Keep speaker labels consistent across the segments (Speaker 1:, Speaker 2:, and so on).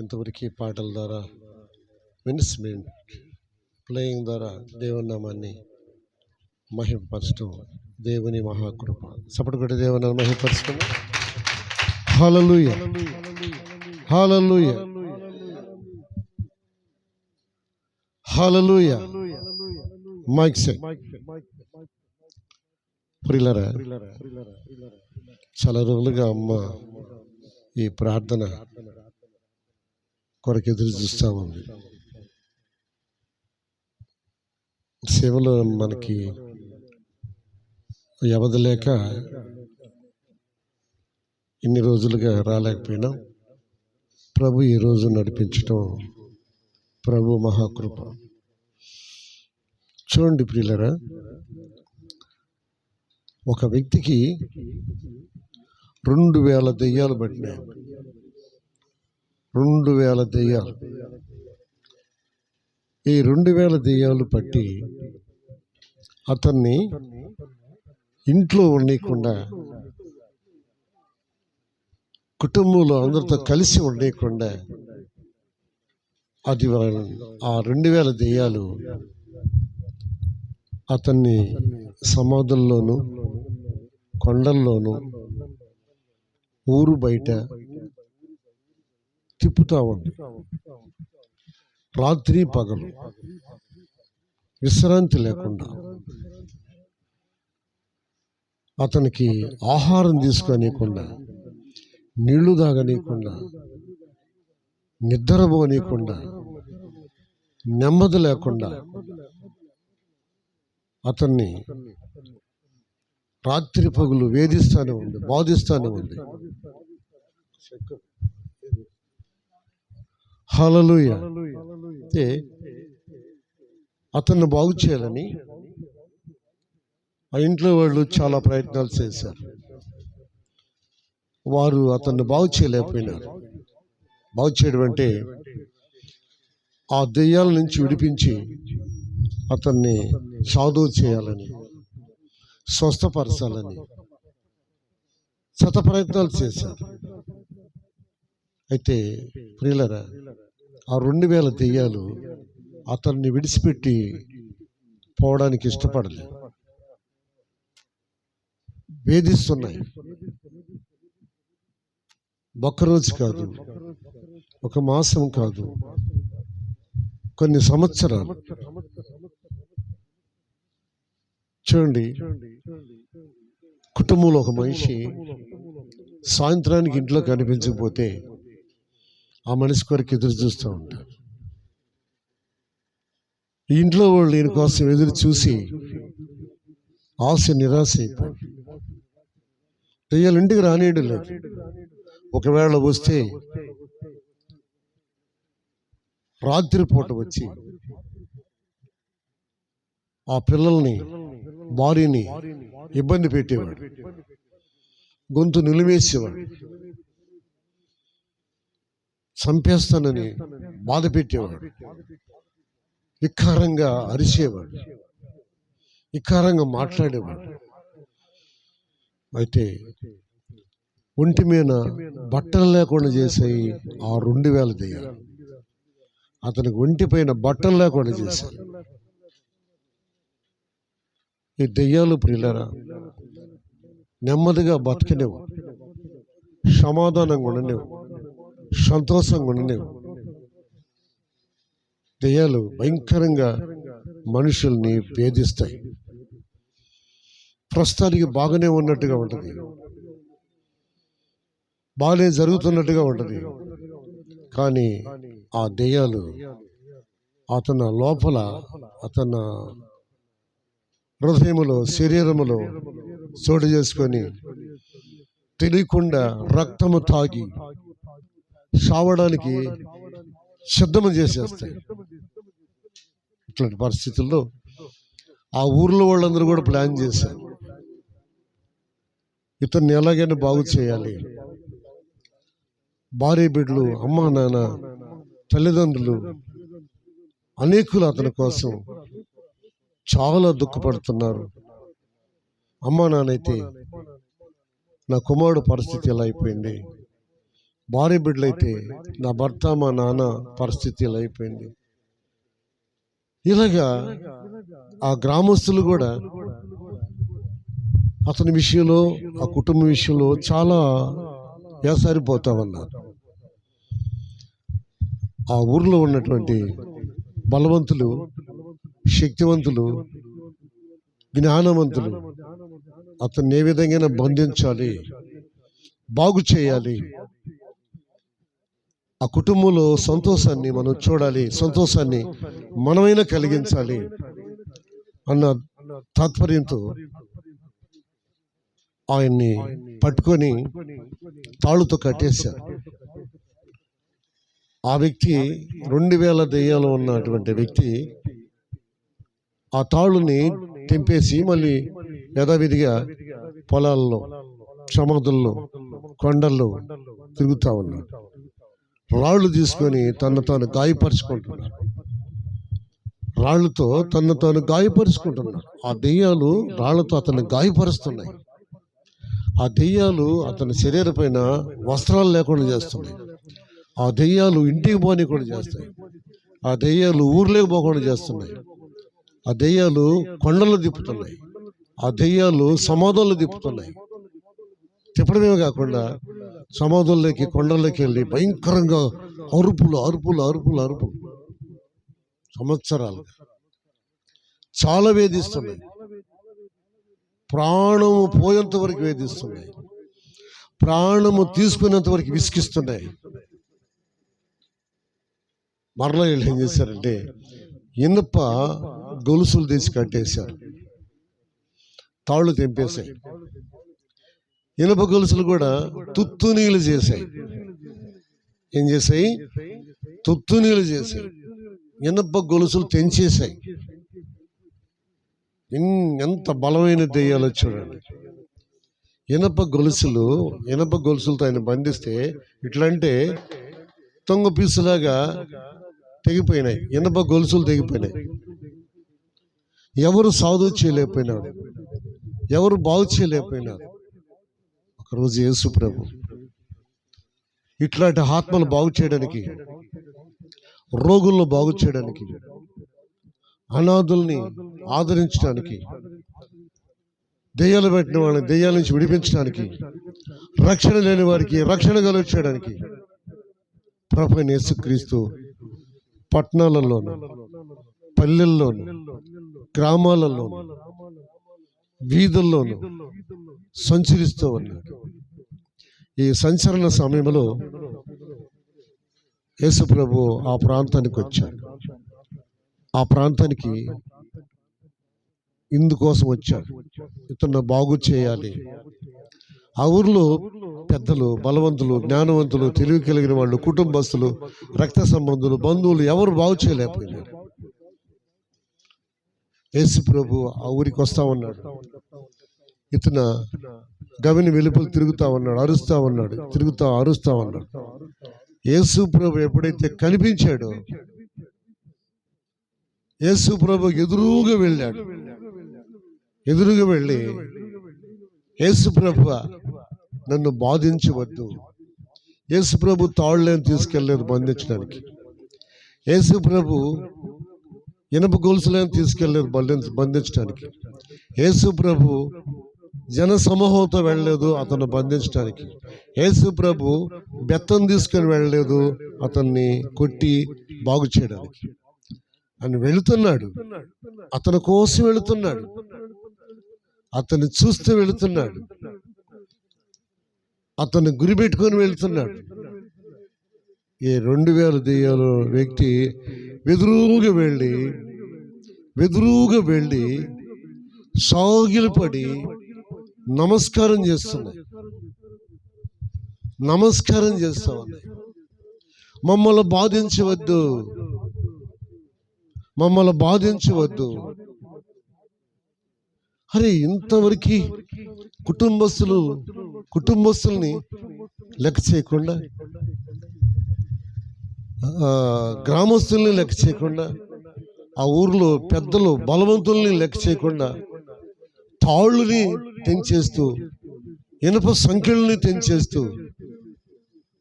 Speaker 1: ఇంతవరకు పాటల ద్వారా మినిస్మెంట్ ప్లేయింగ్ ద్వారా దేవుని నామాన్ని మహిమపరచడం దేవుని మహాకృప. సపోర్ట్ కొట్టి దేవుని మహిమపరచడం. హల్లెలూయా, హల్లెలూయా, హల్లెలూయా. Mic set. ప్రియులారా, చాలా రోజులుగా అమ్మ ఈ ప్రార్థన కొరకు ఎదురు చూస్తూ ఉంది. సేవలో మనకి వ్యవధి లేక ఇన్ని రోజులుగా రాలేకపోయినా ప్రభు ఈరోజు నడిపించటం ప్రభు మహాకృప. చూడండి ప్రియులారా, ఒక వ్యక్తికి 2000 దెయ్యాలు పట్టినాయి. 2000 దెయ్యాలు. ఈ 2000 దెయ్యాలు పట్టి అతన్ని ఇంట్లో ఉండకుండా, కుటుంబంలో అందరితో కలిసి ఉండకుండా, అది ఆ 2000 దెయ్యాలు అతన్ని సమాధుల్లోనూ, కొండల్లోనూ, ఊరు బయట తిప్పుతా ఉంది. రాత్రి పగలు విశ్రాంతి లేకుండా అతనికి ఆహారం తీసుకోనీయకుండా, నీళ్లు తాగనీయకుండా, నిద్రపోనీయకుండా, నెమ్మది లేకుండా అతన్ని రాత్రి పగులు వేధిస్తూనే ఉంది, బాధిస్తూనే ఉంది. హల్లెలూయా. అయితే అతన్ని బాగు చేయాలని ఆ ఇంట్లో వాళ్ళు చాలా ప్రయత్నాలు చేశారు. వారు అతన్ని బాగు చేయలేకపోయినారు. బాగు చేయడం అంటే ఆ దెయ్యాల నుంచి విడిపించి అతన్ని సాధువు చేయాలని, స్వస్థపరచాలని శత ప్రయత్నాలు చేశారు. అయితే ప్రియులారా, ఆ 2000 దెయ్యాలు అతన్ని విడిచిపెట్టి పోవడానికి ఇష్టపడలేదు. వేధిస్తున్నాయి. ఒక్కరోజు కాదు, ఒక మాసం కాదు, కొన్ని సంవత్సరాలు. చూడండి, కుటుంబంలో ఒక మనిషి సాయంత్రానికి ఇంట్లో కనిపించకపోతే ఆ మనిషి కొరకు ఎదురు చూస్తూ ఉంటారు. ఇంట్లో వాళ్ళు ఈయన కోసం ఎదురు చూసి ఆశ నిరాశ అయిపోయింది. దెయ్యాలు ఇంటికి రానియడం లేదు. ఒకవేళ వస్తే రాత్రిపూట వచ్చి ఆ పిల్లల్ని, భార్యని ఇబ్బంది పెట్టేవాడు, గొంతు నిలిమేసేవాడు, చంపేస్తానని బాధ పెట్టేవాడు, వికారంగా అరిచేవాడు, వికారంగా మాట్లాడేవాడు. అయితే ఒంటి మీద బట్టలు లేకుండా చేసాయి ఆ 2000 దెయ్యాలు. అతనికి ఒంటి పైన బట్టలు లేకుండా చేశాయి ఈ దెయ్యాలు. ప్రియులారా, నెమ్మదిగా బతకనేవు, సమాధానంగా ఉండనేవు, సంతోషంగా ఉండనేవు. దెయ్యాలు భయంకరంగా మనుషుల్ని వేధిస్తాయి. ప్రస్తుతానికి బాగానే ఉన్నట్టుగా ఉంటుంది, బాగానే జరుగుతున్నట్టుగా ఉంటుంది. కానీ ఆ దెయ్యాలు అతని లోపల, అతని హృదయములో, శరీరములో చోటు చేసుకొని తెలియకుండా రక్తము తాగి చావడానికి సిద్ధము చేసేస్తాయి. ఇట్లాంటి పరిస్థితుల్లో ఆ ఊర్లో వాళ్ళందరూ కూడా ప్లాన్ చేశారు, ఇతన్ని ఎలాగైనా బాగు చేయాలి. భార్య బిడ్డలు, అమ్మ నాన్న, తల్లిదండ్రులు అనేకులు అతని కోసం చాలా దుఃఖపడుతున్నారు. అమ్మా నాన్నైతే నా కుమారుడు పరిస్థితి ఎలా అయిపోయింది, భార్య బిడ్డలైతే నా భర్త మా నాన్న పరిస్థితి ఇలా అయిపోయింది. ఇలాగా ఆ గ్రామస్తులు కూడా అతని విషయంలో, ఆ కుటుంబ విషయంలో చాలా వేసారిపోతా ఉన్నారు. ఆ ఊర్లో ఉన్నటువంటి బలవంతులు, శక్తివంతులు, జ్ఞానవంతులు అతన్ని ఏ విధంగా బంధించాలి, బాగు చేయాలి, ఆ కుటుంబంలో సంతోషాన్ని మనం చూడాలి, సంతోషాన్ని మనమైనా కలిగించాలి అన్న తాత్పర్యంతో ఆయన్ని పట్టుకొని తాళ్ళుతో కట్టేశారు. ఆ వ్యక్తి 2000 దెయ్యాలు ఉన్నటువంటి వ్యక్తి ఆ తాళ్ళుని తెంపేసి మళ్ళీ యథావిధిగా పొలాల్లో, సమాధుల్లో, కొండల్లో తిరుగుతూ ఉన్నాడు. రాళ్ళు తీసుకొని తను తాను గాయపరుచుకుంటున్నాడు. రాళ్లతో తను తాను గాయపరుచుకుంటున్నాడు. ఆ దెయ్యాలు రాళ్లతో అతన్ని గాయపరుస్తున్నాయి. ఆ దెయ్యాలు అతని శరీరం పైన వస్త్రాలు లేకుండా చేస్తున్నాయి. ఆ దెయ్యాలు ఇంటికి పోనీ కూడా చేస్తాయి. ఆ దెయ్యాలు ఊర్లోకి పోకుండా చేస్తున్నాయి. ఆ దెయ్యాలు కొండలు తిప్పుతున్నాయి. ఆ దెయ్యాలు సమాధుల్లో తిప్పుతున్నాయి. తిప్పడమే కాకుండా సమాధుల్లోకి, కొండల్లోకి వెళ్ళి భయంకరంగా అరుపులు అరుపులు అరుపులు అరుపులు సంవత్సరాలు చాలా వేధిస్తున్నాయి. ప్రాణము పోయేంత వరకు వేధిస్తున్నాయి. ప్రాణము తీసుకునేంత వరకు విసిగిస్తున్నాయి. మరలా వీళ్ళు ఏం చేశారంటే ఇనుప గొలుసులు తీసి కట్టేశారు. తాళ్ళు తెంపేశాయి. ఇనుప గొలుసులు కూడా తుత్తునీలు చేశాయి. ఏం చేశాయి? తుత్తునీలు చేశాయి. ఇనుప గొలుసులు తెంచేశాయి. ఎంత బలమైన దెయ్యాలో చూడండి. ఇనుప గొలుసులతో ఆయన బంధిస్తే ఇట్లంటే తొంగ పీసులాగా తెగిపోయినాయి. ఇనుప గొలుసులు తెగిపోయినాయి. ఎవరు సాధు చేయలేకపోయినారు, ఎవరు బాగు చేయలేకపోయినారు. ఒకరోజు యేసు ప్రభు ఇట్లాంటి ఆత్మలు బాగు చేయడానికి, రోగులను బాగు చేయడానికి, అనాథుల్ని ఆదరించడానికి, దెయ్యాలు పెట్టిన వాళ్ళని దెయ్యాల నుంచి విడిపించడానికి, రక్షణ లేని వారికి రక్షణ కలుగచేయడానికి ప్రభువైన యేసుక్రీస్తు పట్టణాలలోను, పల్లెల్లోను, గ్రామాలలోను, వీధుల్లోను సంచరిస్తూ ఉన్నాడు. ఈ సంచరణ సమయంలో యేసు ప్రభు ఆ ప్రాంతానికి వచ్చాడు. ఆ ప్రాంతానికి ఇందుకోసం వచ్చాడు. ఇతను బాగు చేయాలి. ఆ ఊర్లో పెద్దలు, బలవంతులు, జ్ఞానవంతులు, తెలివి కలిగిన వాళ్ళు, కుటుంబస్తులు, రక్త సంబంధులు, బంధువులు ఎవరు బాగు చేయలేకపోయినారు. యేసు ప్రభు ఆ ఊరికి వస్తా ఉన్నాడు. ఇతను గవిని వెలుపలు తిరుగుతా ఉన్నాడు, అరుస్తా ఉన్నాడు, అరుస్తా ఉన్నాడు. యేసు ప్రభు ఎప్పుడైతే కనిపించాడో యేసు ప్రభు ఎదురుగా వెళ్ళాడు. ఎదురుగా వెళ్ళి, యేసు ప్రభువా నన్ను బాధించవద్దు. యేసు ప్రభు తాళ్ళని తీసుకెళ్ళలేదు బంధించడానికి. యేసు ప్రభు ఇనుప గొలుసులను తీసుకెళ్ళలేదు బంధించడానికి. యేసు ప్రభు జన సమూహంతో వెళ్ళలేదు అతను బంధించడానికి. యేసు ప్రభు బెత్తం తీసుకొని వెళ్ళలేదు అతన్ని కొట్టి బాగు చేయడానికి. అని వెళుతున్నాడు. అతని కోసం వెళుతున్నాడు. అతన్ని చూస్తూ వెళుతున్నాడు. అతన్ని గురిపెట్టుకొని వెళుతున్నాడు. ఈ 2000 దెయ్యాల వ్యక్తి వెదురుగా వెళ్ళి సాగిలపడి నమస్కారం చేస్తున్నాయి. మమ్మల్ని బాధించవద్దు. అరే, ఇంతవరకు కుటుంబస్తుల్ని లెక్క చేయకుండా, గ్రామస్తుల్ని లెక్క చేయకుండా, ఆ ఊర్లో పెద్దలు బలవంతుల్ని లెక్క చేయకుండా, తాళ్ళుని తెంచేస్తూ, ఇనుప సంఖ్యల్ని తెంచేస్తూ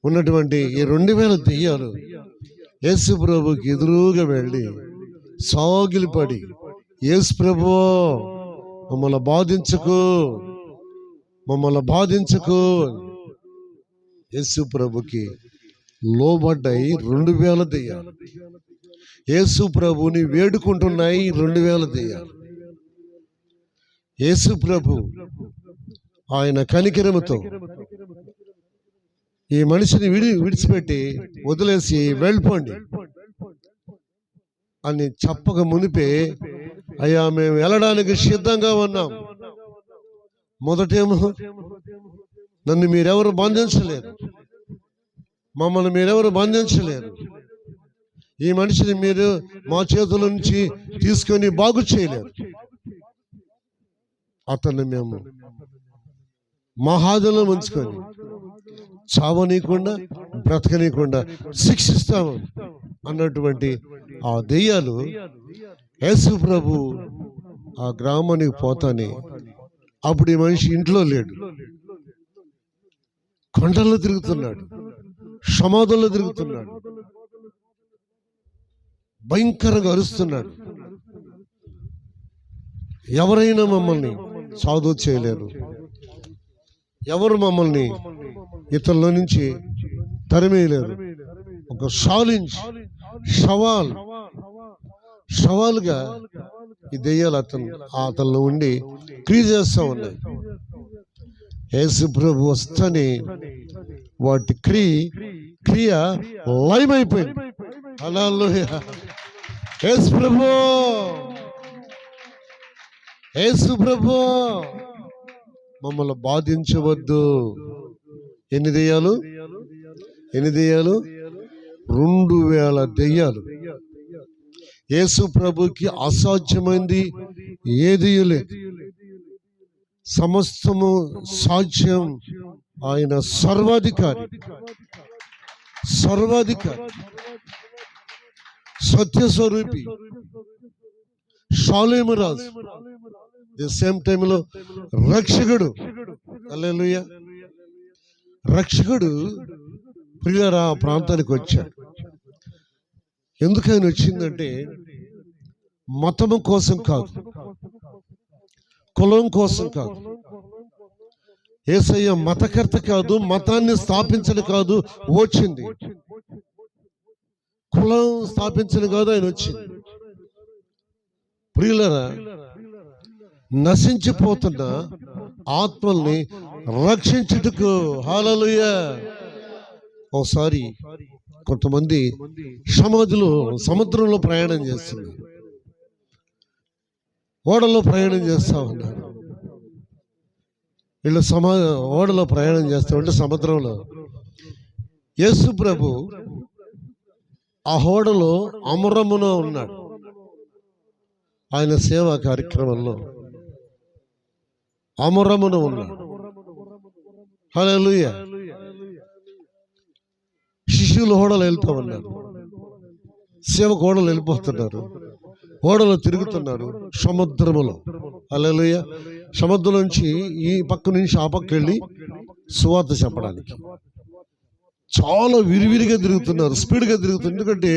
Speaker 1: ఉన్నటువంటి ఈ 2000 దెయ్యాలు యేసు ప్రభుకి ఎదురుగా వెళ్ళి సాగిలిపడి, యేసు ప్రభువా మమ్మల్ని బాధించకు యేసు ప్రభుకి లోబడ్డాయి 2000 దెయ్యాలు. యేసు ప్రభుని వేడుకుంటున్నాయి 2000 దెయ్యాలు. యేసు ప్రభు ఆయన కనికరముతో ఈ మనిషిని విడిచిపెట్టి వదిలేసి వెళ్ళిపోండి అని చెప్పక మునిపే, అయ్యా మేము వెళ్ళడానికి సిద్ధంగా ఉన్నాం. మొదటేమో నన్ను మీరెవరు బంధించలేరు, మమ్మల్ని మీరెవరు బంధించలేరు, ఈ మనిషిని మీరు మా చేతుల నుంచి తీసుకొని బాగు చేయలేరు. అతన్ని మేము మహాదలో ఉంచుకొని చావనీయకుండా బ్రతకనీయకుండా శిక్షిస్తాము అన్నటువంటి ఆ దెయ్యాలు యేసు ప్రభు ఆ గ్రామానికి పోతానే, అప్పుడు ఈ మనిషి ఇంట్లో లేడు, కొండల్లో తిరుగుతున్నాడు, సమాధుల్లో తిరుగుతున్నాడు, భయంకరంగా అరుస్తున్నాడు. ఎవరైనా మమ్మల్ని సాధు చేయలేరు, ఎవరు మమ్మల్ని ఇతరుల నుంచి తరిమేయలేరు. ఒక సవాల్గా ఈ దెయ్యాలు అతనిలో ఉండి క్రియ చేస్తూ ఉన్నాయి. యేసు ప్రభు వస్తని వాటి క్రియ లైవ్ అయిపోయింది. హల్లెలూయా. యేసు ప్రభు మమ్మల్ని బాధించవద్దు. ఎన్ని దెయ్యాలు? 2000 దెయ్యాలు. యేసు ప్రభుకి అసాధ్యమైంది ఏదీ లేదు, సమస్తము సాధ్యం. ఆయన సర్వాధికారి, సత్యస్వరూపి, షాలేము రాజు, ది సేమ్ టైంలో రక్షకుడు. హల్లెలూయా. రక్షకుడు ప్రియులారా ఆ ప్రాంతానికి వచ్చాడు. ఎందుకు ఆయన వచ్చిందంటే మతము కోసం కాదు, కులం కోసం కాదు. యేసయ్య మతకర్త కాదు, మతాన్ని స్థాపించడం కాదు వచ్చింది, కులం స్థాపించడం కాదు ఆయన వచ్చింది. ప్రియులారా, నశించిపోతున్న ఆత్మల్ని రక్షించుటకు. హల్లెలూయా. ఒకసారి కొంతమంది సముద్రంలో ప్రయాణం చేస్తున్నారు, ఓడలో ప్రయాణం చేస్తూ ఉన్నారు. వీళ్ళు ఓడలో ప్రయాణం చేస్తూ ఉంటే సముద్రంలో యేసు ప్రభు ఆ ఓడలో అమరమున ఉన్నాడు. ఆయన సేవా కార్యక్రమంలో అమరమున ఉన్నాడు. హల్లెలూయా. శిష్యులు ఓడలు వెళ్తూ ఉన్నారు, సేవకు ఓడలు వెళ్ళిపోతున్నారు, ఓడలో తిరుగుతున్నారు సముద్రములో. హల్లెలూయా. సముద్రం నుంచి ఈ పక్క నుంచి ఆ పక్క వెళ్ళి సువార్త చెప్పడానికి చాలా విరివిరిగా తిరుగుతున్నారు, స్పీడ్గా తిరుగుతున్నారు. ఎందుకంటే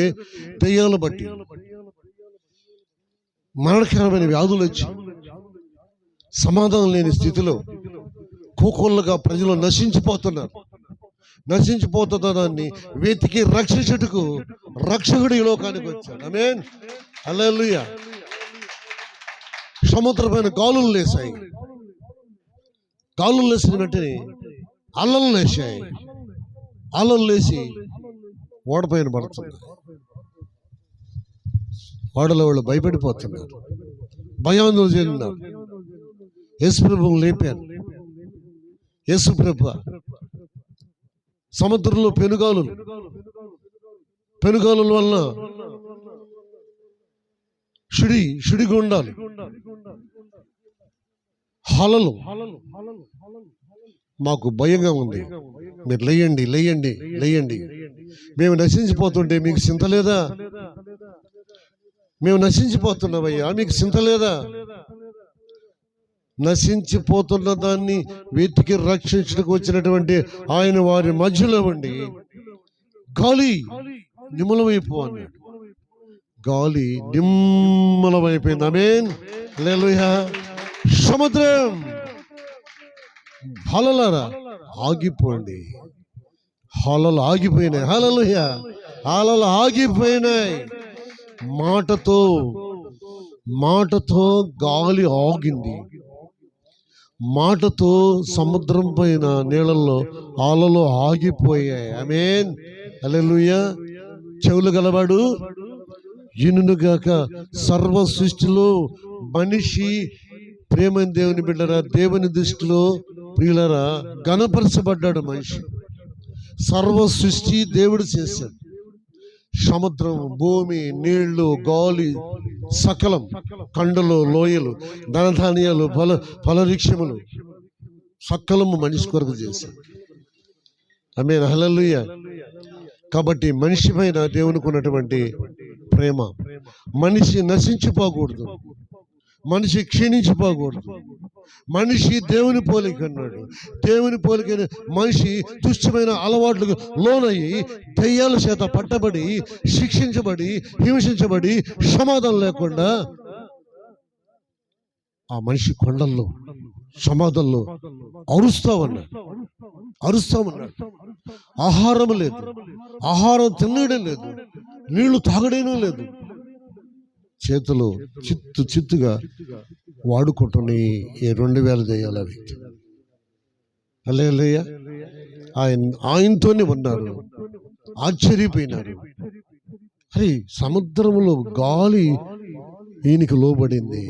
Speaker 1: దెయ్యాలు బట్టి మరణకరమైన వ్యాధులు వచ్చి సమాధానం లేని స్థితిలో కోకొల్లగా ప్రజలు నశించిపోతుందాన్ని వెతికి రక్షించుటకు రక్షకుడు ఈ లోకానికి వచ్చాడు. ఆమేన్. హల్లెలూయా. సముద్ర పైన గాలులు లేసాయి, గాలులు లేసిన వెంటనే అలలు లేచాయి, అలలు లేచి ఓడపైన పడుతున్నారు. ఓడలో వాళ్ళు భయపడిపోతున్నారు, భయాందోళన చెందినారు. యేసు ప్రభువును లేపారు. యేసు ప్రభు సముద్రంలో పెనుగాలుల వలన సుడిగుండాలు, హలలు. మాకు భయంగా ఉంది, మీరు లేయండి. మేము నశించిపోతుంటే మీకు చింత లేదా? మేము నశించిపోతున్నామయ్యా, మీకు చింత లేదా? నశించిపోతున్న దాన్ని వెతికి రక్షించడానికి వచ్చినటువంటి ఆయన వారి మధ్యలో ఉండి గాలి నిమ్మలమైపో అన్నాడు. గాలి నిమ్మలమైపోయింది. ఆమేన్, హల్లెలూయా. సముద్రం అలలారా ఆగిపోండి. అలలు ఆగిపోయినాయి. హల్లెలూయా. అలలు ఆగిపోయినాయి. మాటతో గాలి ఆగింది. మాటతో సముద్రం పైన నీళ్ళల్లో అలలు ఆగిపోయాయి. ఆమేన్, హల్లెలూయా. చెవులు గలవాడు వినుగాక. సర్వ సృష్టిలో మనిషి ప్రేమ దేవుని బిడ్డరా, దేవుని దృష్టిలో ప్రియులరా గణపరచబడ్డాడు మనిషి. సర్వ సృష్టి దేవుడు చేశాడు. సముద్రం, భూమి, నీళ్లు, గాలి, సకలం, కండలు, లోయలు, ధనధాన్యాలు, ఫలవృక్షములు సకలము మనిషి కొరకు చేశాడు. ఆమేన్, హల్లెలూయా. కాబట్టి మనిషి పైన దేవునికి ఉన్నటువంటి ప్రేమ, మనిషి నశించిపోకూడదు, మనిషి క్షీణించిపోకూడదు. మనిషి దేవుని పోలిక అన్నాడు. దేవుని పోలిక మనిషి తుచ్చమైన అలవాట్లకు లోనయ్యి దయ్యాల చేత పట్టబడి శిక్షించబడి హింసించబడి సమాధానం లేకుండా ఆ మనిషి కొండల్లో సమాధుల్లో అరుస్తామన్నాడు. ఆహారం లేదు, ఆహారం తినడం లేదు, నీళ్లు తాగడం లేదు. చేతులు చిత్తుగా వాడుకుంటున్న ఈ 2000 దయ్యాల వ్యక్తి. హల్లెలూయా. ఆయనతోనే ఉన్నారు, ఆశ్చర్యపోయినారు. అరే, సముద్రంలో గాలి ఈయనకి లోబడింది.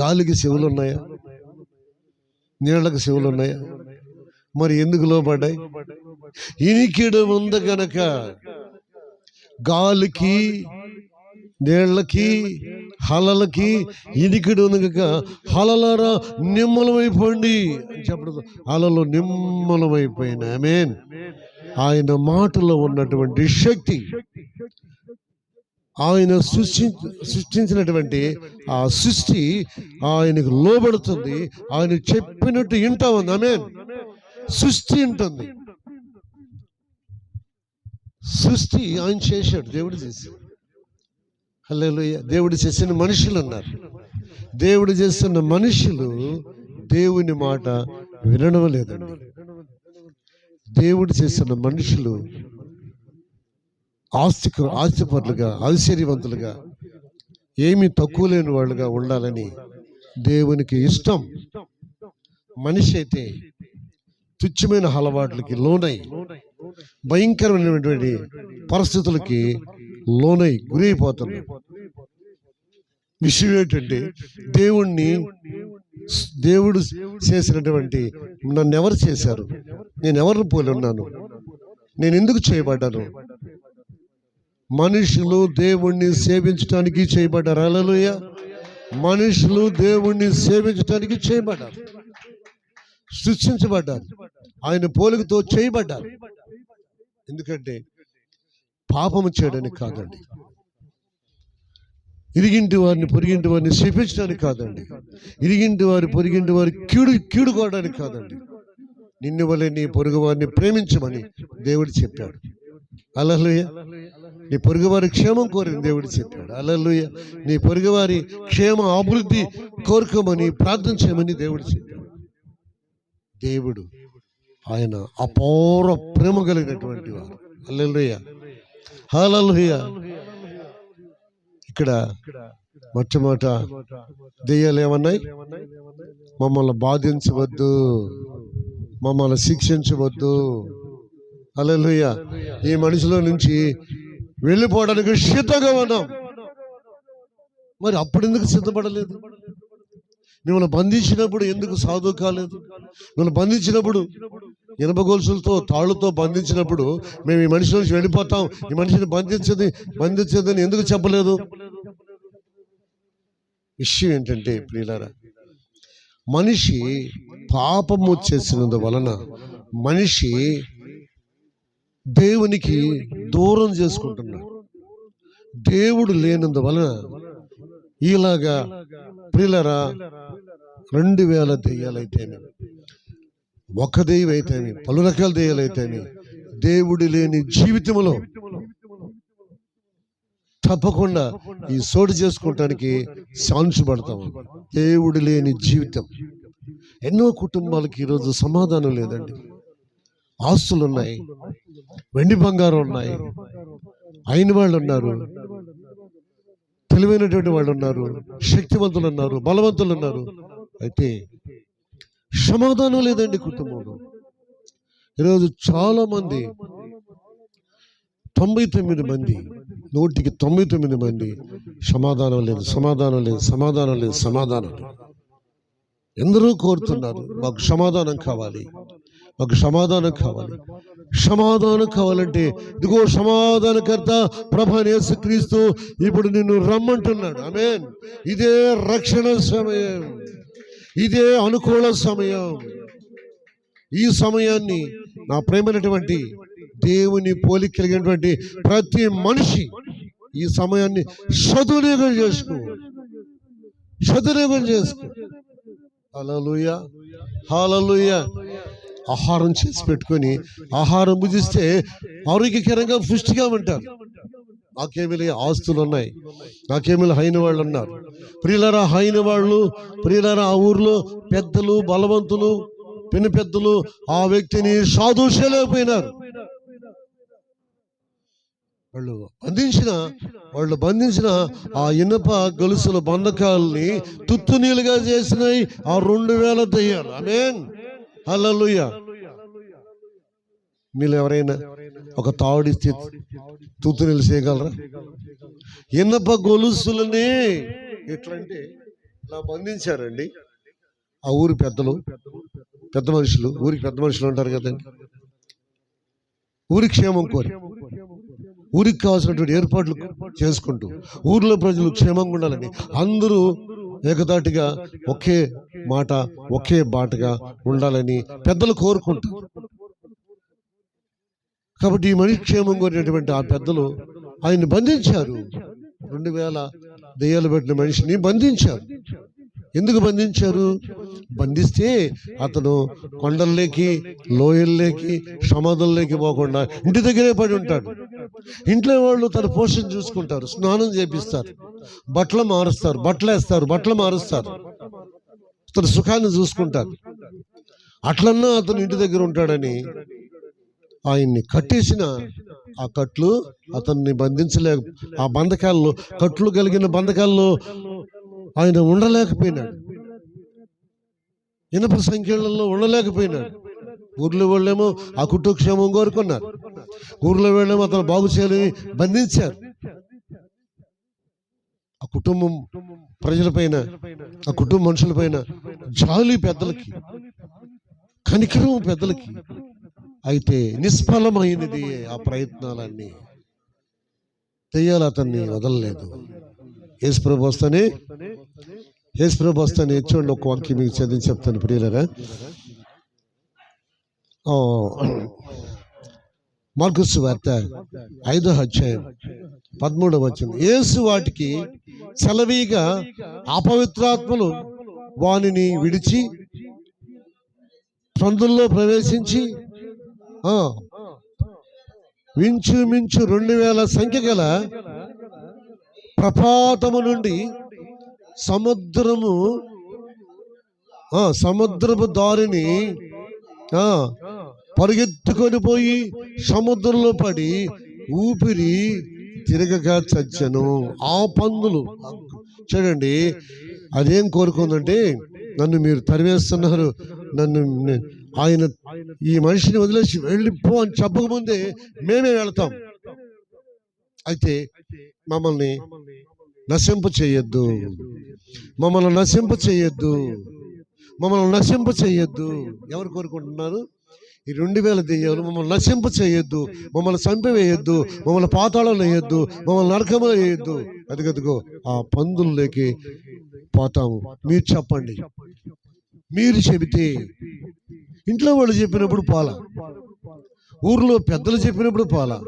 Speaker 1: గాలికి చెవులు ఉన్నాయా? నీళ్ళకి చెవులు ఉన్నాయా? మరి ఎందుకు లోబడ్డాయి? ఇనికిడు ఉంది గనక గాలికి, నీళ్ళకి, హలలకి ఇనికిడు ఉంది కనుక హలలారా నిమ్మలమైపోండి అని చెప్పడం. హలలు నిమ్మలమైపోయినాయి. ఆమేన్. ఆయన మాటలో ఉన్నటువంటి శక్తి, ఆయన సృష్టించినటువంటి ఆ సృష్టి ఆయనకు లోబడుతుంది. ఆయన చెప్పినట్టు వింటా ఉంది. ఆమేన్. సృష్టి ఉంటుంది. సృష్టి ఆయన చేశాడు, దేవుడు చేశాడు. హల్లెలూయా. దేవుడు చేసిన మనుషులు ఉన్నారు. దేవుడు చేస్తున్న మనుషులు దేవుని మాట వినడం లేదండి. దేవుడు చేస్తున్న మనుషులు ఆస్తిపరులుగా, ఐశ్వర్యవంతులుగా, ఏమీ తక్కువ లేని వాళ్ళుగా ఉండాలని దేవునికి ఇష్టం. మనిషి అయితే తుచ్చమైన అలవాట్లకి లోనై, భయంకరమైనటువంటి పరిస్థితులకి లోనై గురైపోతున్నాడు. విషయం ఏంటంటే దేవుడు చేసినటువంటి నన్ను ఎవరు చేశారు? నేను ఎవరిని పోలి ఉన్నాను? నేను ఎందుకు చేయబడ్డాను? మనుషులు దేవుణ్ణి సేవించడానికి చేయబడ్డారు. హల్లెలూయా. మనుషులు దేవుణ్ణి సేవించడానికి చేయబడ్డారు, సృష్టించబడ్డారు, ఆయన పోలికతో చేయబడ్డారు. ఎందుకంటే పాపము చేయడానికి కాదండి, ఇరిగింటి వారిని పొరిగింటి వారిని శపించడానికి కాదండి, ఇరిగింటి వారి పొరిగింటి వారి కీడుకోవడానికి కాదండి. నిన్ను వలె నీ పొరుగు వారిని ప్రేమించమని దేవుడు చెప్పాడు. హల్లెలూయా. నీ పొరుగువారి క్షేమం కోరని దేవుడు చెప్పాడు. హల్లెలూయా. నీ పొరుగువారి క్షేమ అభివృద్ధి కోరుకోమని ప్రార్థన చేయమని దేవుడు చెప్పాడు. దేవుడు ఆయన అపార ప్రేమ కలిగినటువంటి వారు. హల్లెలూయా. హల్లెలూయా. ఇక్కడ మొట్టమొదట దెయ్యాలు ఏమన్నాయి? మమ్మల్ని బాధించవద్దు, మమ్మల్ని శిక్షించవద్దు. హల్లెలూయా. ఈ మనిషిలో నుంచి వెళ్ళిపోవడానికి సిద్ధంగా ఉన్నాం. మరి అప్పుడు ఎందుకు సిద్ధపడలేదు? మిమ్మల్ని బంధించినప్పుడు ఎందుకు సాధువు కాలేదు? మిమ్మల్ని బంధించినప్పుడు ఇనుప గొలుసులతో, తాళ్ళతో బంధించినప్పుడు మేము ఈ మనిషి నుంచి వెళ్ళిపోతాం, ఈ మనిషిని బంధించదని ఎందుకు చెప్పలేదు? విషయం ఏంటంటే ప్రియులారా, మనిషి పాపము చేసినందువలన మనిషి దేవునికి దూరం చేసుకుంటున్నాడు. దేవుడు లేనందువలన ఇలాగా ప్రియులారా 2000 దెయ్యాలైతేమి, ఒక దెయ్యం అయితేమి, పలు రకాల దెయ్యాలైతేమి, దేవుడి లేని జీవితంలో తప్పకుండా ఈ సోటు చేసుకోవటానికి ఛాన్స్ పడతాం. దేవుడి లేని జీవితం. ఎన్నో కుటుంబాలకి ఈరోజు సమాధానం లేదండి. ఆస్తులు ఉన్నాయి, వెండి బంగారం ఉన్నాయి, అయిన వాళ్ళు ఉన్నారు, తెలివైనటువంటి వాళ్ళు ఉన్నారు, శక్తివంతులు ఉన్నారు, బలవంతులు ఉన్నారు. అయితే సమాధానం లేదండి కుటుంబంలో. ఈరోజు చాలా మంది 99 మంది 100కి 99 మంది సమాధానం లేదు, సమాధానం లేదు, సమాధానం లేదు, సమాధానం లేదు. ఎందరూ కోరుతున్నారు, మాకు సమాధానం కావాలి, మాకు సమాధానం కావాలి. సమాధానం కావాలంటే ఇదిగో సమాధానకర్త ప్రభువైన యేసుక్రీస్తు ఇప్పుడు నిన్ను రమ్మంటున్నాడు. ఆమేన్. ఇదే రక్షణ సమయం, ఇదే అనుకూల సమయం. ఈ సమయాన్ని నా ప్రేమైనటువంటి దేవుని పోలిక కలిగినటువంటి ప్రతి మనిషి ఈ సమయాన్ని సదువినియోగం చేసుకో, సదువినియోగం చేసుకో. హల్లెలూయా, హల్లెలూయా. ఆహారం చేసి పెట్టుకొని ఆహారం భుజిస్తే ఆరోగ్యకరంగా పుష్టిగా ఉంటారు. నాకేమిలే ఆస్తులు ఉన్నాయి, నాకేమిలే హైన వాళ్ళు ఉన్నారు. ప్రియులారా, హైన వాళ్ళు, ప్రియులారా, ఆ ఊర్లో పెద్దలు, బలవంతులు, పెను పెద్దలు ఆ వ్యక్తిని సాధుషలేకపోయినారు. వాళ్ళు బంధించిన ఆ ఇనప గొలుసుల బంధకాలని తుత్తు నీళ్ళుగా చేసినాయి ఆ 2000 దెయ్యాలు. ఆమేన్, హల్లెలూయా. మీరు ఎవరైనా ఒక తావుడిస్తే తుత్తు నీళ్ళు చేయగలరా? ఇనప గొలుసులని ఎట్లంటే ఇలా బంధించారండి. ఆ ఊరి పెద్దలు, పెద్ద మనుషులు, ఊరికి పెద్ద మనుషులు ఉంటారు కదండి, ఊరి క్షేమం కోరి, ఊరికి కావాల్సినటువంటి ఏర్పాట్లు చేసుకుంటూ ఊర్లో ప్రజలు క్షేమంగా ఉండాలని అందరూ ఏకదాటిగా ఒకే మాట, ఒకే బాటగా ఉండాలని పెద్దలు కోరుకుంటారు. కాబట్టి ఈ మనిషి క్షేమం కోరినటువంటి ఆ పెద్దలు ఆయన్ని బంధించారు. 2000 దెయ్యాలు పెట్టిన మనిషిని బంధించారు. ఎందుకు బంధించారు? బంధిస్తే అతను కొండల్లోకి, లోయల్లోకి, సమాధుల్లోకి పోకుండా ఇంటి దగ్గరే పడి ఉంటాడు. ఇంట్లో వాళ్ళు తన పోషణ చూసుకుంటారు, స్నానం చేపిస్తారు, బట్టలు మారుస్తారు, బట్టలు వేస్తారు, బట్టలు మారుస్తారు, తన సుఖాన్ని చూసుకుంటారు. అట్లన్నా అతను ఇంటి దగ్గర ఉంటాడని ఆయన్ని కట్టేసిన ఆ కట్లు అతన్ని బంధించలేక, ఆ బంధకాల్లో, కట్లు కలిగిన బంధకాల్లో ఆయన ఉండలేకపోయినాడు. ఇనప సంఖ్యలలో ఉండలేకపోయినాడు. ఊర్లో వాళ్ళేమో ఆ కుటుంబ క్షేమం కోరుకున్నారు, ఊర్లో వాళ్ళేమో అతను బాగు చేయాలని బంధించారు. ఆ కుటుంబం ప్రజలపైన, ఆ కుటుంబ మనుషులపైన జాలి పెద్దలకి, కనికరం పెద్దలకి. అయితే నిష్ఫలమైనది ఆ ప్రయత్నాలన్నీ. దెయ్యాలు అతన్ని వదలలేదు. యేసుప్రభు వస్తానే చూడండి, ఒక వాక్యం మీకు చదివి చెప్తాను ప్రియులారా. మార్కు సువార్త 5వ అధ్యాయం 13వ వచనం. యేసు వాటికి సెలవీగా అపవిత్రాత్మలు వానిని విడిచి సందుల్లో ప్రవేశించి మించు 2000 సంఖ్య గల ప్రపాతము నుండి సముద్రపు దారిని పరిగెత్తుకొని పోయి సముద్రంలో పడి ఊపిరి తిరగక చచ్చను. ఆ పందులు చూడండి, అదేం కోరుకుందంటే, నన్ను మీరు తరివేస్తున్నారు, నన్ను ఆయన ఈ మనిషిని వదిలేసి వెళ్ళిపో అని చెప్పకముందే మేమే వెళతాం, అయితే మమ్మల్ని నశింప చేయొద్దు, మమ్మల్ని నశింప చేయొద్దు, మమ్మల్ని నశింప చేయొద్దు. ఎవరు కోరుకుంటున్నారు? ఈ 2000 దెయ్యాలు మమ్మల్ని నశింప చేయొద్దు, మమ్మల్ని చంపివేయొద్దు, మమ్మల్ని పాతాళంలో వేయొద్దు, మమ్మల్ని నరకంలో వేయొద్దు. అదిగదిగో ఆ పందుల్లోకి పోతాము. మీరు చెప్పండి, మీరు చెబితే. ఇంట్లో వాళ్ళు చెప్పినప్పుడు పోలా, ఊర్లో పెద్దలు చెప్పినప్పుడు పోలా.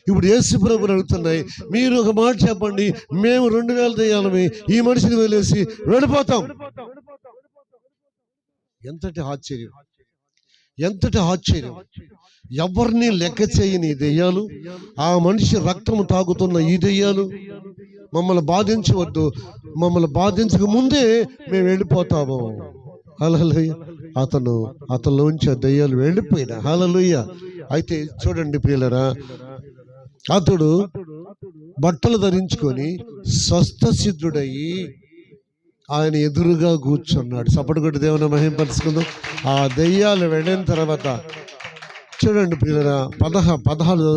Speaker 1: ఇప్పుడు యేసు ప్రభువుని అడుగుతున్నాయి, మీరు ఒక మాట చెప్పండి, మేము 2000 దెయ్యాలమే ఈ మనిషిని వదిలేసి వెళ్ళిపోతాం. ఎంతటి ఆశ్చర్యం, ఎంతటి ఆశ్చర్యం! ఎవరిని లెక్క చేయని ఈ దెయ్యాలు, ఆ మనిషి రక్తము తాగుతున్న ఈ దెయ్యాలు మమ్మల్ని బాధించవద్దు, మమ్మల్ని బాధించక ముందే మేము వెళ్ళిపోతాము. హల్లెలూయా. అతనిలోంచి ఆ దెయ్యాలు వెళ్ళిపోయినా. హల్లెలూయా. అయితే చూడండి ప్రియులరా, అతడు బట్టలు ధరించుకొని స్వస్థసిద్ధుడయ్యి ఆయన ఎదురుగా కూర్చున్నాడు. చప్పటి కొట్టి దేవుని మహిమపరుచుకుందాం. ఆ దెయ్యాలు వెళ్ళిన తర్వాత చూడండి ప్రియులరా, 16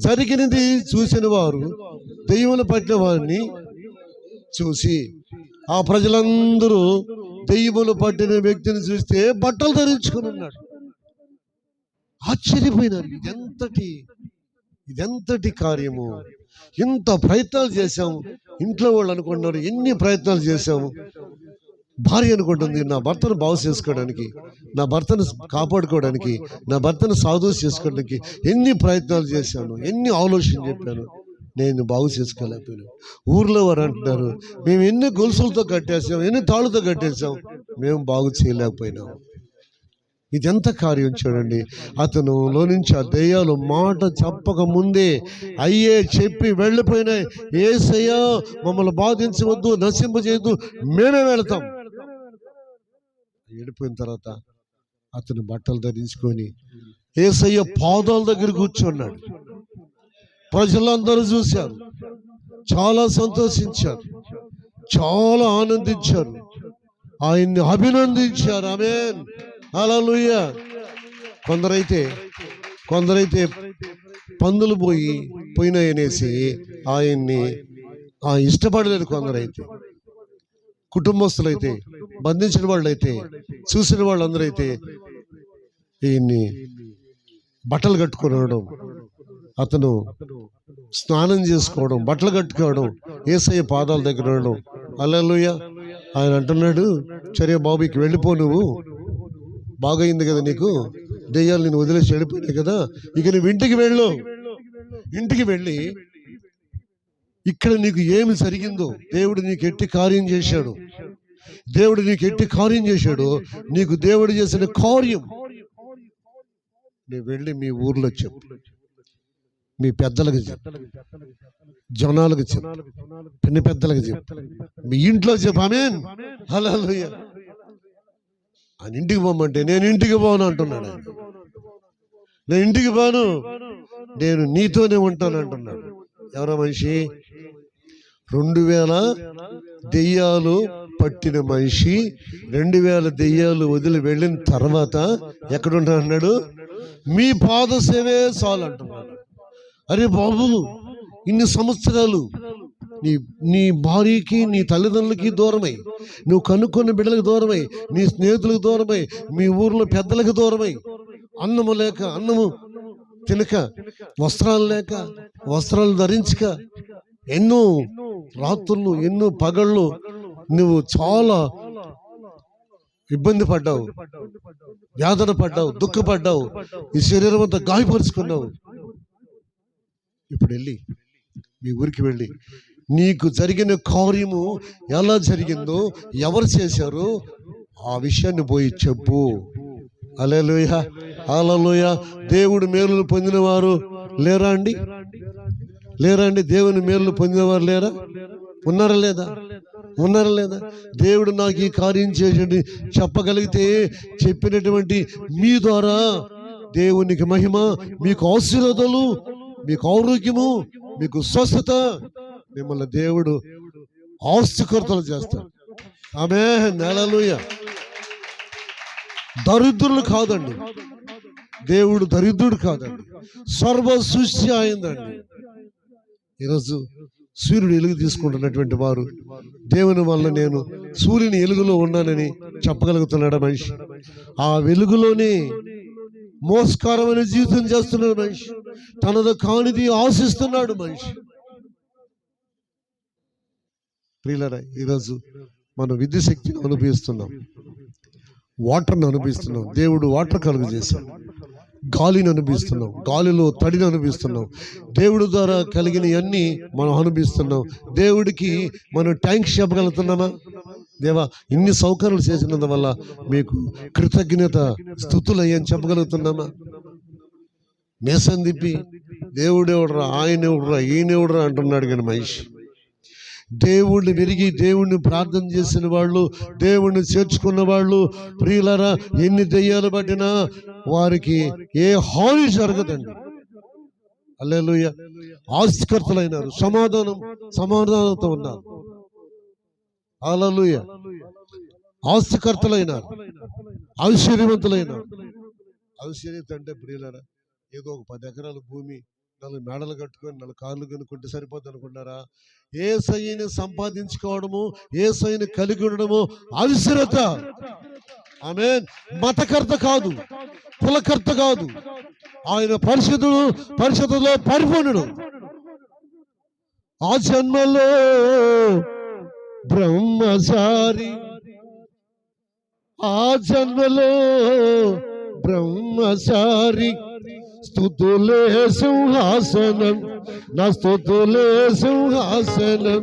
Speaker 1: జరిగినది చూసిన వారు దెయ్యములు పట్టిన వారిని చూసి, ఆ ప్రజలందరూ దెయ్యములు పట్టిన వ్యక్తిని చూస్తే బట్టలు ధరించుకుని ఉన్నాడు. ఆశ్చర్యపోయినారు. ఇదెంతటి కార్యము! ఇంత ప్రయత్నాలు చేశాము. ఇంట్లో వాళ్ళు అనుకుంటున్నారు, ఎన్ని ప్రయత్నాలు చేశాము. భార్య అనుకుంటుంది, నా భర్తను బాగు చేసుకోవడానికి, నా భర్తను కాపాడుకోవడానికి, నా భర్తను సాధువు చేసుకోవడానికి ఎన్ని ప్రయత్నాలు చేశాను, ఎన్ని ఆలోచన చెప్పాను, నేను బాగు చేసుకోలేకపోయాను. ఊర్లో వారు అంటున్నారు, మేము ఎన్ని గొలుసులతో కట్టేసాం, ఎన్ని తాళ్ళతో కట్టేసాం, మేము బాగు చేయలేకపోయినాము. ఇదెంత కార్యం చూడండి. అతనులో నుంచి ఆ దెయ్యాలు మాట చెప్పక ముందే అయ్యే చెప్పి వెళ్ళిపోయినాయి. యేసయ్యా మమ్మల్ని బాధించవద్దు, నశింపజేయద్దు, మేమే వెళతాం. వెళ్ళిపోయిన తర్వాత అతను బట్టలు ధరించుకొని యేసయ్య పాదాల దగ్గర కూర్చున్నాడు. ప్రజలందరూ చూశారు, చాలా సంతోషించారు, చాలా ఆనందించారు, ఆయన్ని అభినందించారు. ఆమేన్, హల్లెలూయా. కొందరైతే పందులు పోయినాయనేసి ఆయన్ని ఇష్టపడలేదు. కొందరైతే కుటుంబస్తులైతే, బంధించిన వాళ్ళైతే, చూసిన వాళ్ళందరైతే ఈయన్ని బట్టలు కట్టుకోవడం, అతను స్నానం చేసుకోవడం, బట్టలు కట్టుకోవడం, యేసయ్య పాదాల దగ్గర ఉండడం. హల్లెలూయా. ఆయన అంటున్నాడు, సరే బాబుకి వెళ్ళిపో, నువ్వు బాగయింది కదా, నీకు దెయ్యాలు నేను వదిలేసి వెళ్ళిపోయినాయి కదా, ఇక నువ్వు ఇంటికి వెళ్ళు. ఇంటికి వెళ్ళి ఇక్కడ నీకు ఏమి జరిగిందో, దేవుడు నీకు ఎట్టి కార్యం చేశాడు, దేవుడు నీకు ఎట్టి కార్యం చేశాడు, నీకు దేవుడు చేసిన కార్యం నువ్వు వెళ్ళి మీ ఊర్లో చెప్పు, మీ పెద్దలకు చెప్పు, జనాలకు చెప్పు, పిన్ని పెద్దలకు చెప్పు, మీ ఇంట్లో చెప్పు. ఆమేన్, హల్లెలూయా. ఆయన ఇంటికి పోమంటే నేను ఇంటికి పోను అంటున్నాడు. నేను ఇంటికి పోను, నేను నీతోనే ఉంటాను అంటున్నాడు. ఎవరో మనిషి, 2000 దెయ్యాలు పట్టిన మనిషి 2000 దెయ్యాలు వదిలి వెళ్ళిన తర్వాత ఎక్కడుంటా అన్నాడు, మీ పాద సేవే చాలు అంటున్నాడు. అరే బాబు, ఇన్ని సంవత్సరాలు నీ భార్యకి, నీ తల్లిదండ్రులకి దూరమై, నువ్వు కనుక్కున్న బిడ్డలకు దూరమై, నీ స్నేహితులకు దూరమై, మీ ఊర్లో పెద్దలకు దూరమై, అన్నము లేక అన్నము తినక, వస్త్రాలు లేక వస్త్రాలు ధరించక, ఎన్నో రాత్రులు, ఎన్నో పగళ్ళు నువ్వు చాలా ఇబ్బంది పడ్డావు, యాతన పడ్డావు, దుఃఖపడ్డావు, ఈ శరీరం అంతా గాయపరుచుకున్నావు. ఇప్పుడు వెళ్ళి మీ ఊరికి వెళ్ళి నీకు జరిగిన కార్యము ఎలా జరిగిందో, ఎవరు చేశారో ఆ విషయాన్ని పోయి చెప్పు. హల్లెలూయా, హల్లెలూయా. దేవుడు మేలులు పొందినవారు లేరా అండి? దేవుని మేలులు పొందినవారు లేరా? ఉన్నారా లేదా? దేవుడు నాకు ఈ కార్యం చేసి చెప్పగలిగితే, చెప్పినటువంటి మీ ద్వారా దేవునికి మహిమ, మీకు ఆశీర్వాదాలు, మీకు ఆరోగ్యము, మీకు స్వస్థత, మిమ్మల్ని దేవుడు ఆస్తికర్తలు చేస్తాడు. ఆమేన్, హల్లెలూయా. దరిద్రులు కాదండి, దేవుడు దరిద్రుడు కాదండి, సర్వ సృష్టి అయిందండి. ఈరోజు సూర్యుడు ఎలుగు తీసుకుంటున్నటువంటి వారు, దేవుని వల్ల నేను సూర్యుని ఎలుగులో ఉన్నానని చెప్పగలుగుతున్నాడు మనిషి. ఆ వెలుగులోనే మోసకరమైన జీవితం చేస్తున్నాడు మనిషి, తనది కానిది ఆశిస్తున్నాడు మనిషి. ప్రియులారా, ఈరోజు మనం విద్యుత్ శక్తిని అనుభవిస్తున్నాం, వాటర్ని అనుభవిస్తున్నాం. దేవుడు వాటర్ కలుగు చేశాడు. గాలిని అనుభవిస్తున్నాం, గాలిలో తడిని అనుభవిస్తున్నాం. దేవుడి ద్వారా కలిగిన అన్ని మనం అనుభవిస్తున్నాం. దేవుడికి మనం థ్యాంక్స్ చెప్పగలుగుతున్నామా? దేవా ఇన్ని సౌకర్యాలు చేసినందువల్ల మీకు కృతజ్ఞత స్తుతులు అయ్యని చెప్పగలుగుతున్నామా? మేసం తిప్పి దేవుడెవడరా, ఆయనెవడరా, ఈయనెవడరా అంటున్నాడు కానీ మనిషి. దేవుణ్ణి విరిగి దేవుణ్ణి ప్రార్థన చేసిన వాళ్ళు, దేవుణ్ణి చేర్చుకున్న వాళ్ళు ప్రియులరా, ఎన్ని దెయ్యాలు పట్టినా వారికి ఏ హాని జరగదండి. హల్లెలూయా. ఆస్తికర్తలైనారు, సమాధానంతో ఉన్నారు. హల్లెలూయా. ఆస్తికర్తలైనారు, ఐశ్వర్యవంతులైనారు. ఐశ్వర్యత అంటే ప్రియులరా ఏదో ఒక 10 ఎకరాల భూమి, 4 మేడలు కట్టుకొని 4 కార్లు కొనుక్కుంటే సరిపోద్ది అనుకున్నారా? యేసయ్యని సంపాదించుకోవడము, యేసయ్యని కలిగి ఉండడము ఐశ్వర్యత. ఆమేన్. మతకర్త కాదు, కులకర్త కాదు, ఆయన పరిశుద్ధుడు, పరిశుద్ధులో పరిపూర్ణుడు. ఆ జన్మలో బ్రహ్మచారి, ఆ జన్మలో బ్రహ్మచారి. స్తుతులే సింహాసనం, నా స్తుతులే సింహాసనం,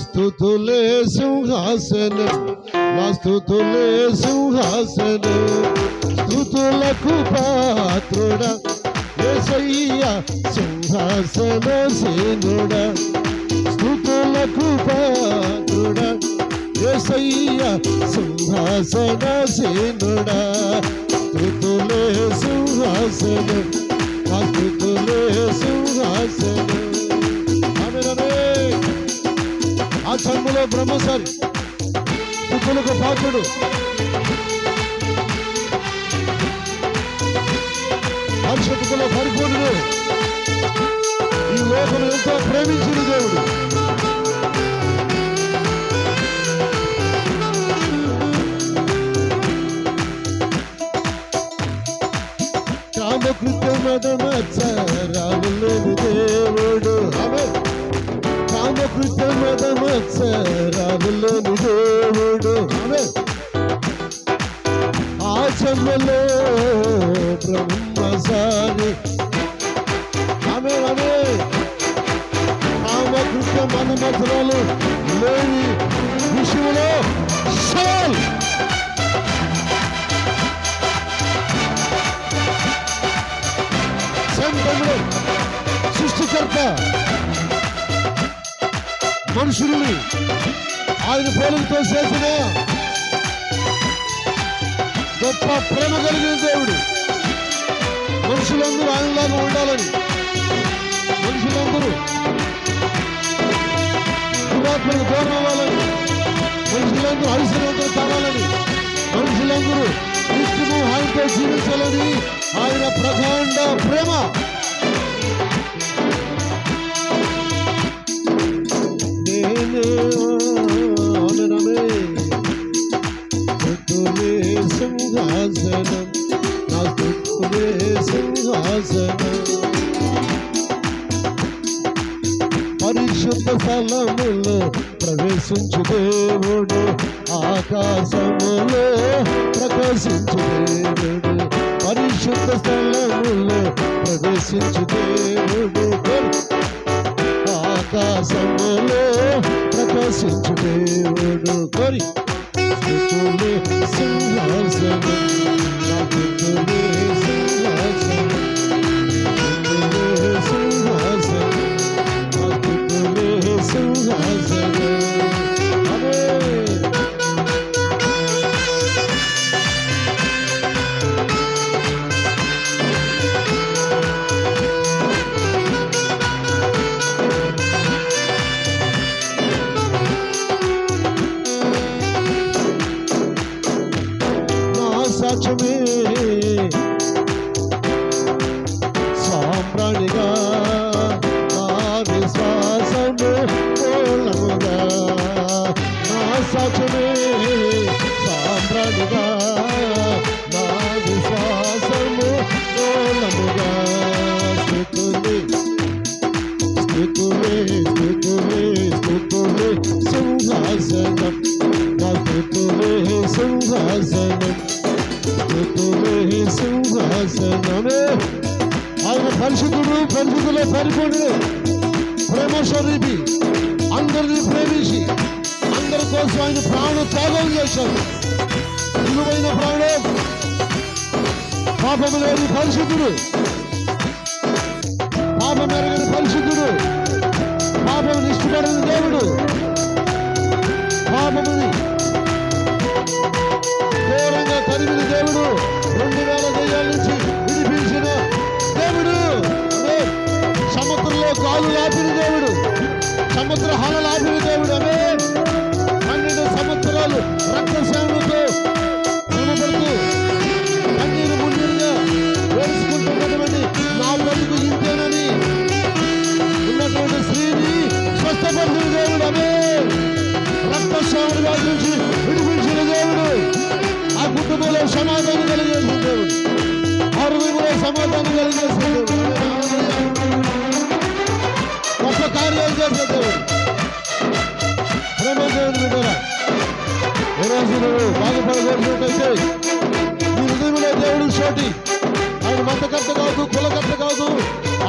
Speaker 1: స్తుతులే సింహాసనం, నా స్తుతులే సింహాసనం. స్తుతులకు పాత్రుడా యేసయ్యా సింహాసనసేనుడా, స్తుతులకు పాత్రుడా యేసయ్యా సింహాసనసేనుడా. స్తుతులే సింహాసనం, నా స్తుతులే సింహాసనం. ఆమేన్ ఆమేన్. ఆ జన్మలో బ్రహ్మచారి, స్తుతులకు పాత్రుడు, పరిశుద్ధతలో పరిపూర్ణుడు, ఈ లోకం ఎంతో ప్రేమించిన దేవుడు. కామకృత్యమదమత్సరాలు లేని దేవుడు. ఆమేన్. కామకృత్యమదమత్సరాలు లేని దేవుడు. ఆమేన్. ఆ జన్మలో బ్రహ్మచారి. ఆమేన్ ఆమేన్. కామకృత్యమదమత్సరాలు లేని విషయంలో సవాల్. సృష్టికర్త మనుషుల్ని ఆయన పోలికతో చేసిన గొప్ప ప్రేమ కలిగిన దేవుడు. మనుషులందరూ ఆయనలాగా ఉండాలని, మనుషులందరూ దురాత్మకు దూరం అవ్వాలని, మనుషులందరూ ఐశ్వర్యంతో తాగాలని, మనుషులందరూ నిత్యము ఆయనతో జీవించాలని ఆయన ప్రకాండ ప్రేమ. స్తుతులే సింహాసనం, నా స్తుతులే సింహాసనం. పరిశుద్ధ స్థలములో ప్రవేశించు దేవుడు, ఆకాశములో ప్రకాశించు దేవుడు. పరిశుద్ధ స్థలములో ప్రవేశించు దేవుడు, ఆకాశములో ప్రకాశించు దేవుడు. కోరి స్తుతులే సింహాసనం, నా స్తుతులే సింహాసనం, స్తుతులే సింహాసనం, నా స్తుతులే సింహాసనం. ఆమేన్. సాక్ష్యమే సాంబ్రాణిగా, నా విశ్వాసము పూర్ణముగా. నా సాక్ష్యమే సాంబ్రాణిగా, నా విశ్వాసము పూర్ణముగా. స్తుతులే స్తుతులే స్తుతులే స్తుతులే సింహాసనం, నా స్తుతులే సింహాసనం, స్తుతులే సింహాసనమే. ఆయన పరిశుద్ధుడు, పరిశుద్ధులో పరిపూర్ణుడు, ప్రేమ స్వరూపి, అందరినీ ప్రేమించి అందరితో కోసం ఆయన ప్రాణం త్యాగం చేశాడు. విలువైన ప్రాణం. పాపము లేని పరిశుద్ధుడు, పాపం ఎరగని పరిశుద్ధుడు, పాపముని ఇష్టపడని దేవుడు, పాపముని ఘోరంగా తరిమిన దేవుడు, 2000 దయ్యాల నుంచి విడిపించిన దేవుడు, సముద్రంలో గాలు లాపిన దేవుడు, సముద్ర హాల లాపిన దేవుడు. 12 సంవత్సరాలు రక్తసేనతో శ్రమపడుతూ కన్నీరు మున్నీరుగా వేసుకుంటున్నటువంటి నా బ్రతుకు ఇంతేనని ఉన్నటువంటి స్త్రీని స్వస్థపరిచిన దేవుడు. రక్తస్వామి వారి నుంచి విడిపించిన దేవుడు. ఆ కుటుంబంలో సమాధానం కలిగేసిన దేవుడు. ఆ హృదయంలో సమాధానం కలిగేసిన దేవుడు. గొప్ప కార్యాలు చేసే దేవుడు. ప్రేమ దేవుని బిడ్డలారా, ఈరోజు నువ్వు బాగుపడగలిగినట్టయితే ఈ హృదయంలో దేవుడు చోటి. ఆయన మతకర్త కాదు, కులకర్త కాదు,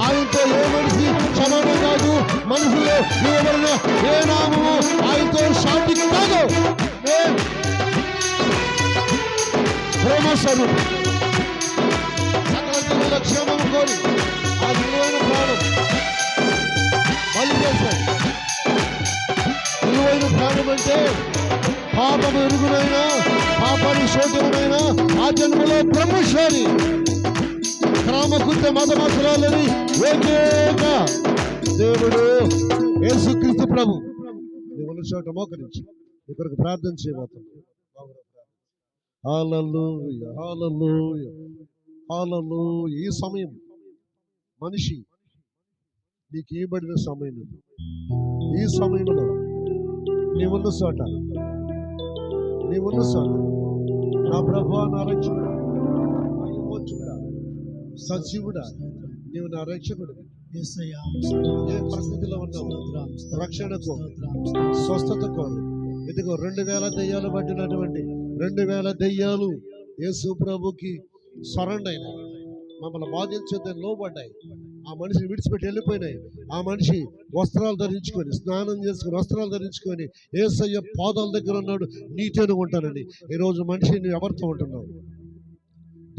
Speaker 1: ఆయనతో ఏ మనిషి సమానం కాదు, మనుషుల్లో ఇవ్వబడిన ఏ నామము ఆయనతో సాటి కాదు. ప్రేమ స్వరూపం. సకల జనుల క్షేమము కోరి ఆ విలువైన ప్రాణం బలి చేశాడు. విలువైన ప్రాణం అంటే పాపము ఎరుగునైనా పాపాన్ని శోకమునైనా ఆ జన్మలో బ్రహ్మచారి గ్రామకృత్య మతమసరాలని ఏకైక దేవుడు యేసుక్రీస్తు ప్రభు. నీవు చోట మోకరించి ఇక్కడికి ప్రార్థన చేయబోతున్నాను. హల్లెలూయా, హల్లెలూయా, హల్లెలూయా. ఈ సమయం మనిషి నీకు ఇవ్వబడిన సమయం. ఈ సమయంలో నీవున్న చోట నా ప్రభువా, నా రక్షకుడా, నా విమోచకుడా, సజీవుడా, నీవు నా రక్షకుడు. ఏ పరిస్థితిలో ఉన్నావు? రక్షణకు, స్వస్థతకు. ఇదిగో 2000 దయ్యాలు పట్టినటువంటి 2000 దయ్యాలు యేసు ప్రభుకి సరెండర్ అయినాయి. మమ్మల్ని బాధించేది లోబడ్డాయి. ఆ మనిషిని విడిచిపెట్టి వెళ్ళిపోయినాయి. ఆ మనిషి వస్త్రాలు ధరించుకొని, స్నానం చేసుకుని, వస్త్రాలు ధరించుకొని యేసయ్య పాదాల దగ్గర ఉన్నాడు. నీతోనే ఉంటానండి. ఈరోజు మనిషి నువ్వు ఎవరితో ఉంటున్నావు?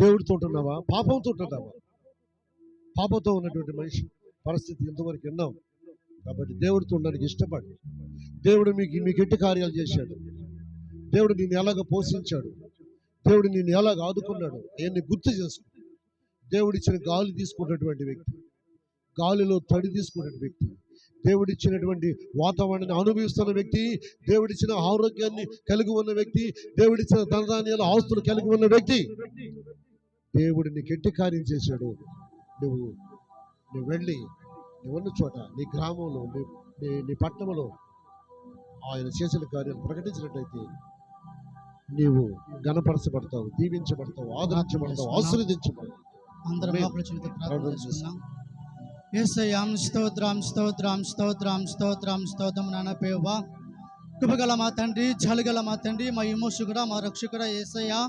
Speaker 1: దేవుడితో ఉంటున్నావా? పాపంతో ఉంటున్నావా? పాపంతో ఉన్నటువంటి మనిషి పరిస్థితి ఇంతవరకు విన్నాం. కాబట్టి దేవుడితో ఉండడానికి ఇష్టపడి, దేవుడు మీకు ఎట్టి కార్యాలు చేశాడు. దేవుడు నిన్ను ఎలాగ పోషించాడు, దేవుడు నిన్ను ఎలాగ ఆదుకున్నాడు అవన్నీ గుర్తు చేసుకో. దేవుడిచ్చిన గాలి తీసుకున్నటువంటి వ్యక్తి, గాలిలో తడి తీసుకున్న వ్యక్తి, దేవుడిచ్చినటువంటి వాతావరణాన్ని అనుభవిస్తున్న వ్యక్తి, దేవుడిచ్చిన ఆరోగ్యాన్ని కలిగి ఉన్న వ్యక్తి, దేవుడిచ్చిన ధనధాన్యాల ఆస్తులు కలిగి ఉన్న వ్యక్తి, దేవుడు నీకు ఎట్టి కార్యం చేశాడు. నువ్వు వెళ్ళి నువ్వున్న చోట, నీ గ్రామంలో, నీ పట్టణంలో ఆయన చేసిన కార్యాలు ప్రకటించినట్టయితే నీవు ఘనపరచబడతావు, దీవించబడతావు, ఆదరించబడతావు, ఆశీర్వదించబడతావు.
Speaker 2: యేసయ్యాం స్తోత్రం స్తోత్రం స్తోత్రం స్తోత్రం స్తోత్రం నానపేవా. కృపగల మా తండ్రి, జలగల మా తండ్రి, మా విమోచకుడా, మా రక్షకుడా యేసయ్యా,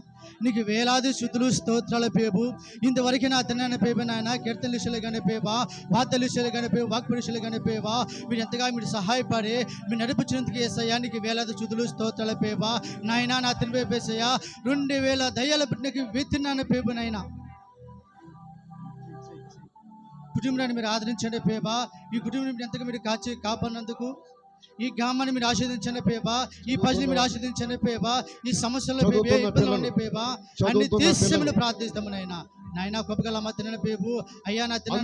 Speaker 2: నీకు వేలాది స్తుతులు స్తోత్రాల పేబు. ఇంతవరకు నా తండ్రి పేబు నాయన కీర్తనలు కనిపేవా, వార్తలు కనిపేవు, వాక్పరీక్షలు కనిపేవా. మీరు ఎంతగా మీరు సహాయపడి మీరు నడిపించినందుకు యేసయ్యా నీకు వేలాది స్తుతులు స్తోత్రాల పేబా. నాయన నా తండ్రి పేసయ్యా 2000 దయ్యాల బిడ్డకి వెతిన్నాను పేబు. నాయన కుటుంబాన్ని మీరు ఆదరించండి పేబా. ఈ కుటుంబం మీరు ఎంతగా మీరు కాపాడినందుకు, ఈ గ్రామాన్ని మీరు ఆశీర్వదించండి పేబా. ఈ ప్రజలు మీరు ఆశీర్వదించండి పేబా. ఈ సమస్యల్లో ఇబ్బందులు పేబా అన్ని తీర్చమని ప్రార్థిస్తాము నాయన. నాయన గొప్పగల మా తిన్న పేబు అయ్యా, నా తిన్న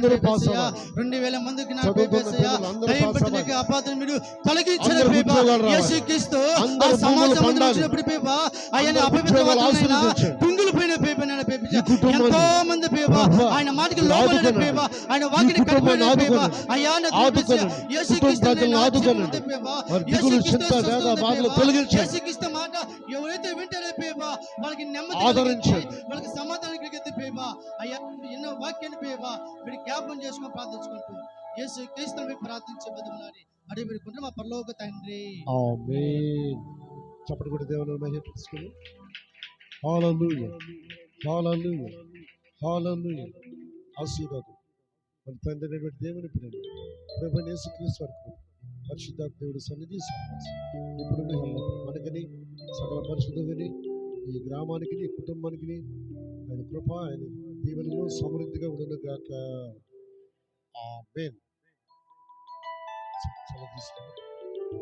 Speaker 2: 2000 మందికి నా పేపేసయ్యా దయపట్టినకి అపాత్ర మీరు తొలగించిన పేబా. యేసుక్రీస్తు ఆ సమాజ మందిరం వచ్చినప్పుడు పేబా ఆయన అపవిత్రమైన కుంగులు పోయిన పేపైన పేప ఎంతో మంది పేబా ఆయన మాటకి లోబడిన పేబా, ఆయన వాక్యాన్ని కట్టుబడిన పేబా. అయ్యా యేసుక్రీస్తు పేబా, యేసుక్రీస్తు మాట ఎవరైతే వింటారో పేబా వాళ్ళకి నెమ్మది, వాళ్ళకి సమాధానం కలిగితే పేబా. అయ్యా ఎన్నో వాక్యాన్ని పేవా మీరు జ్ఞాపకం చేసుకుని ప్రార్థించుకుంటూ యేసు క్రీస్తుని మీకు ప్రార్థించే బదులాని అడిగి పెట్టుకుంటే మా పరలోక తండ్రి.
Speaker 1: ఆమేన్. చప్పటి కొట్టి దేవుని మహిమ తీసుకుని హల్లెలూయా, హల్లెలూయా, హల్లెలూయా. ఆశీర్వాదం మన తండ్రి దేవుని ప్రేమ, ప్రభువైన యేసుక్రీస్తు వారి కృప, పరిశుద్ధాత్మ దేవుడి సన్నిధి సహవాసం ఇప్పుడున్న మనకని సకల పరిశుద్ధుని ఈ గ్రామానికి ఈ కుటుంబానికి ఆయన కృప ఆయన దీవెనలు సమృద్ధిగా ఉండుగాక. ఆమేన్. సెలవు తీసుకుంటాం.